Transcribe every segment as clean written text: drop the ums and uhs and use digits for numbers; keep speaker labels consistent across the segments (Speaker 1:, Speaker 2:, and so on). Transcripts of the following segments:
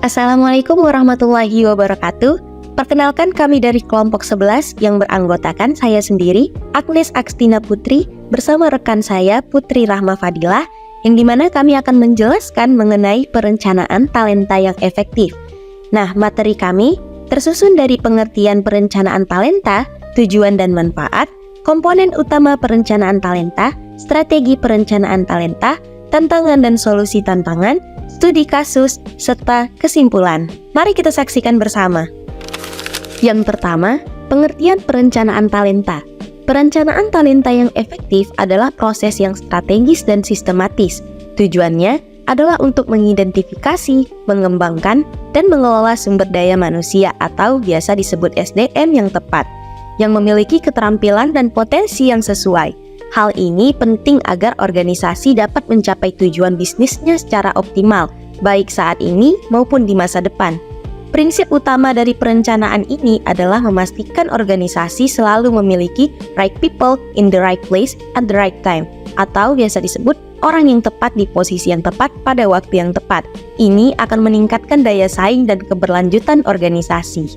Speaker 1: Assalamualaikum warahmatullahi wabarakatuh. Perkenalkan, kami dari kelompok 11 yang beranggotakan saya sendiri, Agnes Akstina Putri, bersama rekan saya Putri Rahma Fadilah, yang dimana kami akan menjelaskan mengenai perencanaan talenta yang efektif. Nah, materi kami tersusun dari pengertian perencanaan talenta, tujuan dan manfaat, komponen utama perencanaan talenta, strategi perencanaan talenta, tantangan dan solusi tantangan, studi kasus, serta kesimpulan. Mari kita saksikan bersama. Yang pertama, pengertian perencanaan talenta. Perencanaan talenta yang efektif adalah proses yang strategis dan sistematis. Tujuannya adalah untuk mengidentifikasi, mengembangkan, dan mengelola sumber daya manusia atau biasa disebut SDM yang tepat, yang memiliki keterampilan dan potensi yang sesuai. Hal ini penting agar organisasi dapat mencapai tujuan bisnisnya secara optimal, baik saat ini maupun di masa depan. Prinsip utama dari perencanaan ini adalah memastikan organisasi selalu memiliki right people in the right place at the right time, atau biasa disebut orang yang tepat di posisi yang tepat pada waktu yang tepat. Ini akan meningkatkan daya saing dan keberlanjutan organisasi.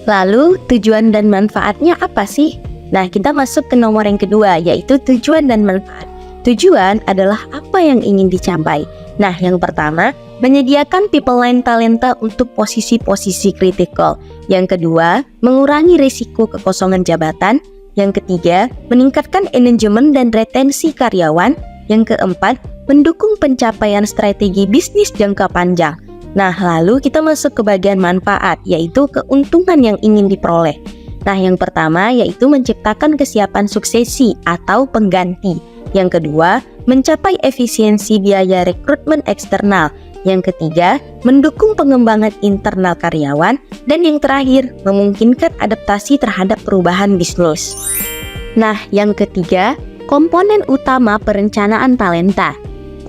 Speaker 1: Lalu, tujuan dan manfaatnya apa sih? Nah, kita masuk ke nomor yang kedua, yaitu tujuan dan manfaat. Tujuan adalah apa yang ingin dicapai. Nah, yang pertama, menyediakan pipeline talenta untuk posisi-posisi kritikal. Yang kedua, mengurangi risiko kekosongan jabatan. Yang ketiga, meningkatkan manajemen dan retensi karyawan. Yang keempat, mendukung pencapaian strategi bisnis jangka panjang. Nah, lalu kita masuk ke bagian manfaat, yaitu keuntungan yang ingin diperoleh. Nah, yang pertama yaitu menciptakan kesiapan suksesi atau pengganti. Yang kedua, mencapai efisiensi biaya rekrutmen eksternal. Yang ketiga, mendukung pengembangan internal karyawan. Dan yang terakhir, memungkinkan adaptasi terhadap perubahan bisnis. Nah, yang ketiga, komponen utama perencanaan talenta.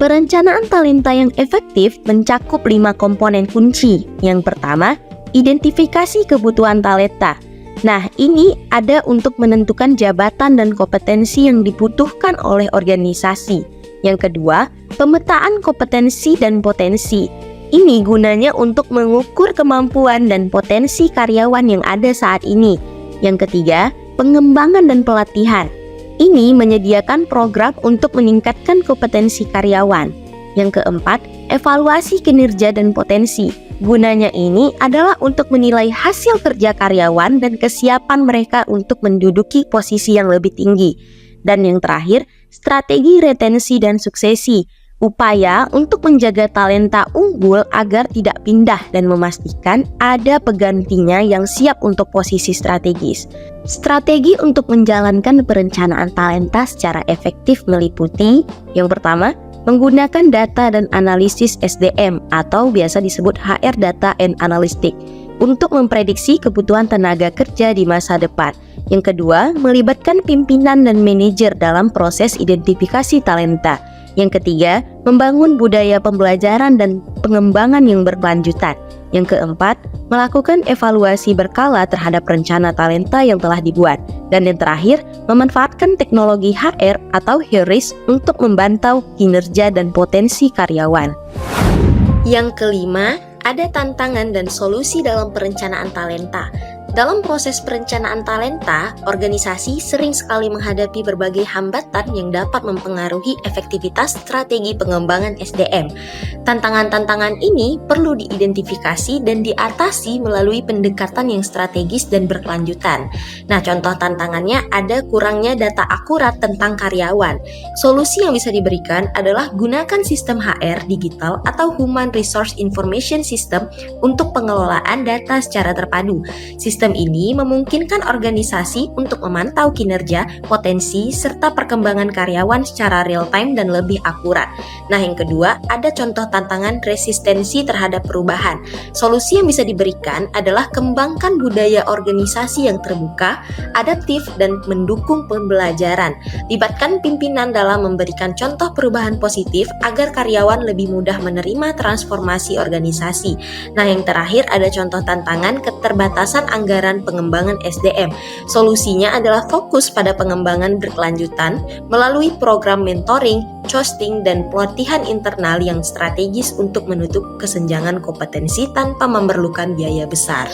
Speaker 1: Perencanaan talenta yang efektif mencakup 5 komponen kunci. Yang pertama, identifikasi kebutuhan talenta. Nah, ini ada untuk menentukan jabatan dan kompetensi yang dibutuhkan oleh organisasi. Yang kedua, pemetaan kompetensi dan potensi. Ini gunanya untuk mengukur kemampuan dan potensi karyawan yang ada saat ini. Yang ketiga, pengembangan dan pelatihan. Ini menyediakan program untuk meningkatkan kompetensi karyawan. Yang keempat, evaluasi kinerja dan potensi. Gunanya ini adalah untuk menilai hasil kerja karyawan dan kesiapan mereka untuk menduduki posisi yang lebih tinggi. Dan yang terakhir, strategi retensi dan suksesi. Upaya untuk menjaga talenta unggul agar tidak pindah dan memastikan ada penggantinya yang siap untuk posisi strategis. Strategi untuk menjalankan perencanaan talenta secara efektif meliputi: yang pertama, menggunakan data dan analisis SDM atau biasa disebut HR Data and Analytics untuk memprediksi kebutuhan tenaga kerja di masa depan. Yang kedua, melibatkan pimpinan dan manajer dalam proses identifikasi talenta. Yang ketiga, membangun budaya pembelajaran dan pengembangan yang berkelanjutan. Yang keempat, melakukan evaluasi berkala terhadap rencana talenta yang telah dibuat. Dan yang terakhir, memanfaatkan teknologi HR atau heuris untuk memantau kinerja dan potensi karyawan. Yang kelima, ada tantangan dan solusi dalam perencanaan talenta. Dalam proses perencanaan talenta, organisasi sering sekali menghadapi berbagai hambatan yang dapat mempengaruhi efektivitas strategi pengembangan SDM. Tantangan-tantangan ini perlu diidentifikasi dan diatasi melalui pendekatan yang strategis dan berkelanjutan. Nah, contoh tantangannya ada kurangnya data akurat tentang karyawan. Solusi yang bisa diberikan adalah gunakan sistem HR digital atau Human Resource Information System untuk pengelolaan data secara terpadu. Sistem ini memungkinkan organisasi untuk memantau kinerja, potensi, serta perkembangan karyawan secara real-time dan lebih akurat. Nah, yang kedua, ada contoh tantangan resistensi terhadap perubahan. Solusi yang bisa diberikan adalah kembangkan budaya organisasi yang terbuka, adaptif, dan mendukung pembelajaran. Libatkan pimpinan dalam memberikan contoh perubahan positif agar karyawan lebih mudah menerima transformasi organisasi. Nah, yang terakhir ada contoh tantangan keterbatasan anggaran anggaran pengembangan SDM. Solusinya adalah fokus pada pengembangan berkelanjutan melalui program mentoring, coaching, dan pelatihan internal yang strategis untuk menutup kesenjangan kompetensi tanpa memerlukan biaya besar.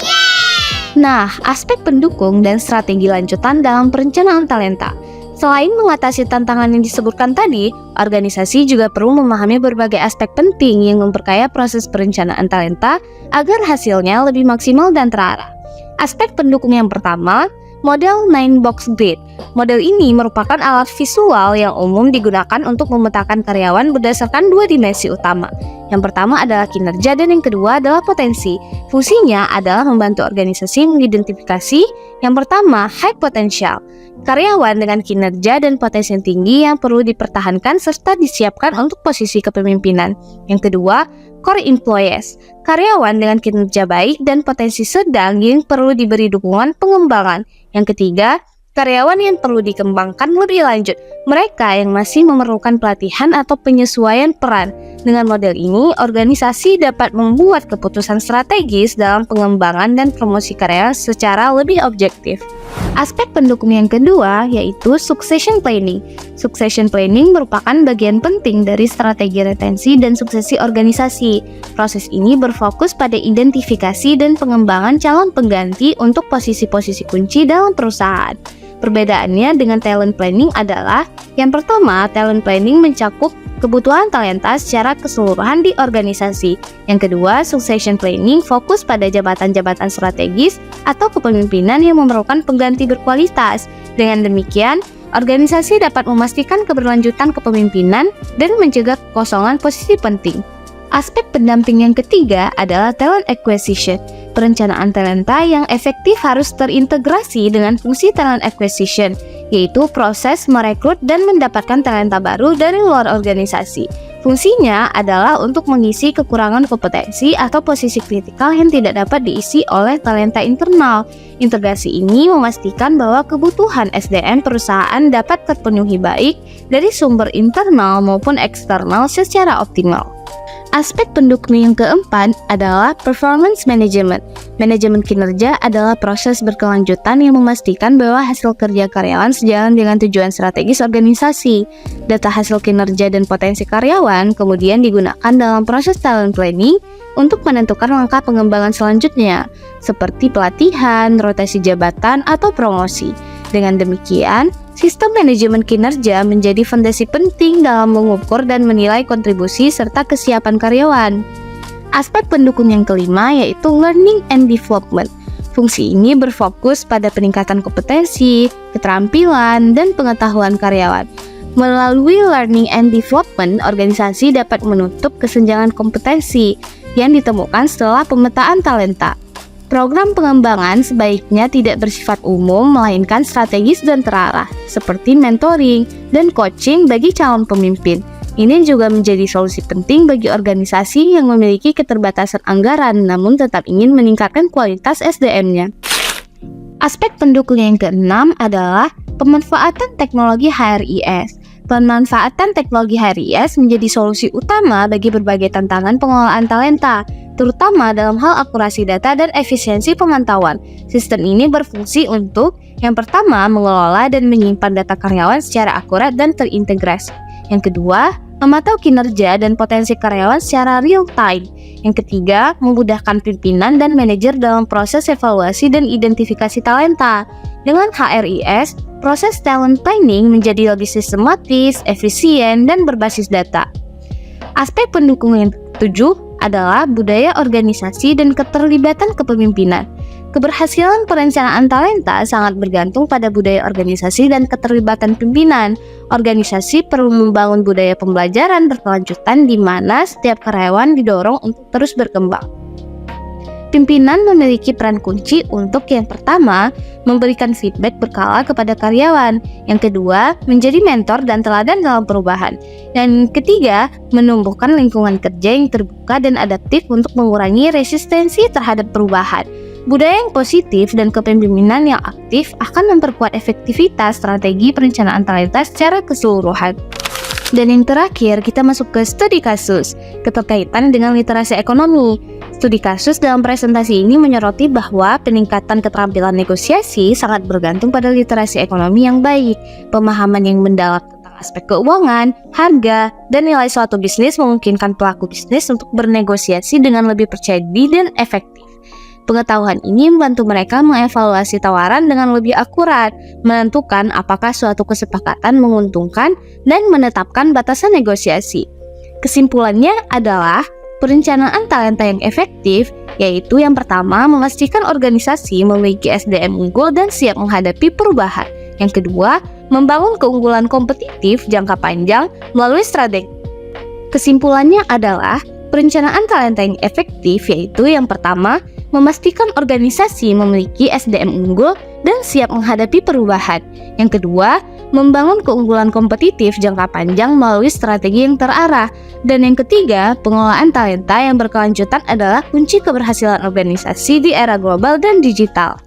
Speaker 2: Nah, aspek pendukung dan strategi lanjutan dalam perencanaan talenta. Selain mengatasi tantangan yang disebutkan tadi, organisasi juga perlu memahami berbagai aspek penting yang memperkaya proses perencanaan talenta agar hasilnya lebih maksimal dan terarah. Aspek pendukung yang pertama, model 9-box grid. Model ini merupakan alat visual yang umum digunakan untuk memetakan karyawan berdasarkan dua dimensi utama. Yang pertama adalah kinerja dan yang kedua adalah potensi. Fungsinya adalah membantu organisasi mengidentifikasi yang pertama, high potential, karyawan dengan kinerja dan potensi yang tinggi yang perlu dipertahankan serta disiapkan untuk posisi kepemimpinan. Yang kedua, core employees, karyawan dengan kinerja baik dan potensi sedang yang perlu diberi dukungan pengembangan. Yang ketiga, karyawan yang perlu dikembangkan lebih lanjut, mereka yang masih memerlukan pelatihan atau penyesuaian peran. Dengan model ini, organisasi dapat membuat keputusan strategis dalam pengembangan dan promosi karyawan secara lebih objektif. Aspek pendukung yang kedua yaitu succession planning. Succession planning merupakan bagian penting dari strategi retensi dan suksesi organisasi. Proses ini berfokus pada identifikasi dan pengembangan calon pengganti untuk posisi-posisi kunci dalam perusahaan. Perbedaannya dengan talent planning adalah, yang pertama, talent planning mencakup kebutuhan talenta secara keseluruhan di organisasi. Yang kedua, succession planning fokus pada jabatan-jabatan strategis atau kepemimpinan yang memerlukan pengganti berkualitas. Dengan demikian, organisasi dapat memastikan keberlanjutan kepemimpinan dan mencegah kekosongan posisi penting. Aspek pendamping yang ketiga adalah talent acquisition. Perencanaan talenta yang efektif harus terintegrasi dengan fungsi talent acquisition, yaitu proses merekrut dan mendapatkan talenta baru dari luar organisasi. Fungsinya adalah untuk mengisi kekurangan kompetensi atau posisi kritikal yang tidak dapat diisi oleh talenta internal. Integrasi ini memastikan bahwa kebutuhan SDM perusahaan dapat terpenuhi baik dari sumber internal maupun eksternal secara optimal. Aspek pendukung yang keempat adalah performance management. Manajemen kinerja adalah proses berkelanjutan yang memastikan bahwa hasil kerja karyawan sejalan dengan tujuan strategis organisasi. Data hasil kinerja dan potensi karyawan kemudian digunakan dalam proses talent planning untuk menentukan langkah pengembangan selanjutnya, seperti pelatihan, rotasi jabatan, atau promosi. Dengan demikian, sistem manajemen kinerja menjadi fondasi penting dalam mengukur dan menilai kontribusi serta kesiapan karyawan. Aspek pendukung yang kelima yaitu learning and development. Fungsi ini berfokus pada peningkatan kompetensi, keterampilan, dan pengetahuan karyawan. Melalui learning and development, organisasi dapat menutup kesenjangan kompetensi yang ditemukan setelah pemetaan talenta. Program pengembangan sebaiknya tidak bersifat umum, melainkan strategis dan terarah, seperti mentoring dan coaching bagi calon pemimpin. Ini juga menjadi solusi penting bagi organisasi yang memiliki keterbatasan anggaran, namun tetap ingin meningkatkan kualitas SDM-nya. Aspek pendukung yang keenam adalah pemanfaatan teknologi HRIS. Pemanfaatan teknologi HRIS menjadi solusi utama bagi berbagai tantangan pengelolaan talenta, terutama dalam hal akurasi data dan efisiensi pemantauan. Sistem ini berfungsi untuk, yang pertama, mengelola dan menyimpan data karyawan secara akurat dan terintegrasi. Yang kedua, memantau kinerja dan potensi karyawan secara real time. Yang ketiga, memudahkan pimpinan dan manajer dalam proses evaluasi dan identifikasi talenta. Dengan HRIS, proses talent planning menjadi lebih sistematis, efisien, dan berbasis data. Aspek pendukung yang ketujuh adalah budaya organisasi dan keterlibatan kepemimpinan. Keberhasilan perencanaan talenta sangat bergantung pada budaya organisasi dan keterlibatan pimpinan. Organisasi perlu membangun budaya pembelajaran berkelanjutan di mana setiap karyawan didorong untuk terus berkembang. Pimpinan memiliki peran kunci untuk, yang pertama, memberikan feedback berkala kepada karyawan. Yang kedua, menjadi mentor dan teladan dalam perubahan. Dan ketiga, menumbuhkan lingkungan kerja yang terbuka dan adaptif untuk mengurangi resistensi terhadap perubahan. Budaya yang positif dan kepemimpinan yang aktif akan memperkuat efektivitas strategi perencanaan talenta secara keseluruhan. Dan yang terakhir, kita masuk ke studi kasus, keterkaitan dengan literasi ekonomi. Studi kasus dalam presentasi ini menyoroti bahwa peningkatan keterampilan negosiasi sangat bergantung pada literasi ekonomi yang baik. Pemahaman yang mendalam tentang aspek keuangan, harga, dan nilai suatu bisnis memungkinkan pelaku bisnis untuk bernegosiasi dengan lebih percaya diri dan efektif. Pengetahuan ini membantu mereka mengevaluasi tawaran dengan lebih akurat, menentukan apakah suatu kesepakatan menguntungkan, dan menetapkan batasan negosiasi. Kesimpulannya adalah perencanaan talenta yang efektif, yaitu yang pertama memastikan organisasi memiliki SDM unggul dan siap menghadapi perubahan. Yang kedua, membangun keunggulan kompetitif jangka panjang melalui strategi. Kesimpulannya adalah perencanaan talenta yang efektif, yaitu yang pertama, memastikan organisasi memiliki SDM unggul dan siap menghadapi perubahan. Yang kedua, membangun keunggulan kompetitif jangka panjang melalui strategi yang terarah. Dan yang ketiga, pengelolaan talenta yang berkelanjutan adalah kunci keberhasilan organisasi di era global dan digital.